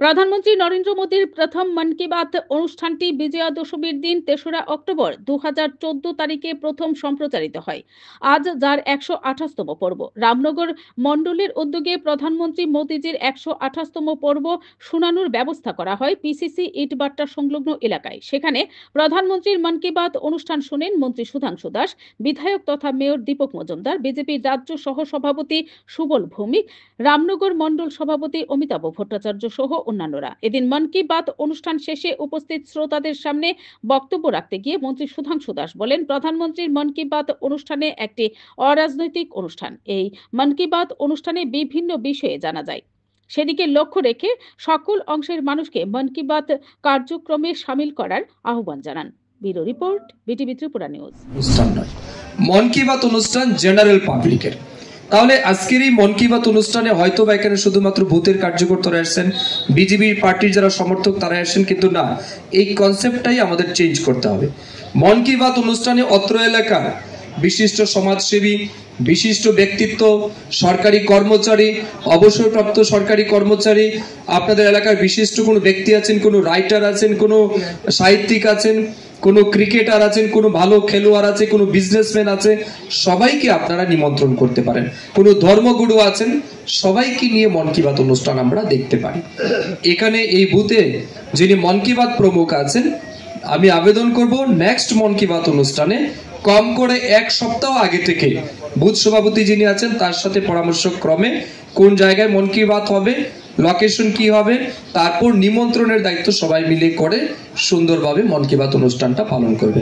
প্রধানমন্ত্রী নরেন্দ্র মোদীর প্রথম মন কি বাত অনুষ্ঠানটি বিজয়া দশমীর দিন ৩রা অক্টোবর ২০১৪ তারিখে প্রথম সম্প্রচারিত হয়। আজ যার ১২৮তম পর্ব। রামনগর মণ্ডলের উদ্যোগে প্রধানমন্ত্রী মোদীজির ১২৮তম পর্ব শোনানোর ব্যবস্থা করা হয় পিসিসি ইটবাট্টা সংলগ্ন এলাকায়। সেখানে প্রধানমন্ত্রীর মন কি বাত অনুষ্ঠান শোনেন মন্ত্রী সুধাংশু দাস, বিধায়ক তথা মেয়র দীপক মজুমদার, বিজেপির রাজ্য সহসভাপতি সুবল ভৌমিক, রামনগর মণ্ডল সভাপতি অমিতাভ ভট্টাচার্য সহ অন্যান্যরা। এদিন মন কি বাত অনুষ্ঠান শেষে উপস্থিত শ্রোতাদের সামনে বক্তব্য রাখতে গিয়ে মন্ত্রী সুধাংশু দাস বলেন, প্রধানমন্ত্রীর মন কি বাত অনুষ্ঠানে একটি অরাজনৈতিক অনুষ্ঠান। এই মন কি বাত অনুষ্ঠানে বিভিন্ন বিষয়ে জানা যায়, সেদিকে লক্ষ্য রেখে সকল অংশের মানুষকে মন কি বাত কার্যক্রমে সামিল করার আহ্বান জানান। Bureau report, BTV Tripura news. মন কি বাত অনুষ্ঠান জেনারেল পাবলিকের। তাহলে আজকের এই মন কি বাত অনুষ্ঠানে হয়তো বা এখানে শুধুমাত্র বুথের কার্যকর্তারা আসছেন, বিজেপি পার্টির যারা সমর্থক তারা আসছেন, কিন্তু না, এই কনসেপ্টটাই আমাদের চেঞ্জ করতে হবে। মন কি বাত অনুষ্ঠানে অত্র এলাকার বিশিষ্ট সমাজসেবী, বিশিষ্ট ব্যক্তিত্ব, সরকারি কর্মচারী, অবসরপ্রাপ্ত সরকারি কর্মচারী, আপনাদের এলাকার বিশিষ্ট কোনো ব্যক্তি আছেন, কোনো রাইটার আছেন, কোনো সাহিত্যিক আছেন, কোনো ক্রিকেটার আছেন, কোনো ভালো খেলোয়াড় আছে, কোনো বিজনেসম্যান আছে, সবাইকে আপনারা নিমন্ত্রণ করতে পারেন। কোনো ধর্মগুরু আছেন, সবাইকে নিয়ে মন কি বাত অনুষ্ঠান আমরা দেখতে পারি। এখানে এই বুথে যিনি মন কি বাত প্রমুখ আছেন, আমি আবেদন করব নেক্সট মন কি বাত অনুষ্ঠানে কম করে 1 সপ্তাহ আগে থেকে বুথ সভাপতি যিনি আছেন তার সাথে পরামর্শ ক্রমে কোন জায়গায় মন কি বাত হবে, লোকেশন কি হবে, তারপর নিমন্ত্রণের দায়িত্ব সবাই মিলে করে সুন্দরভাবে মন কি বাত অনুষ্ঠানটা পালন করবে।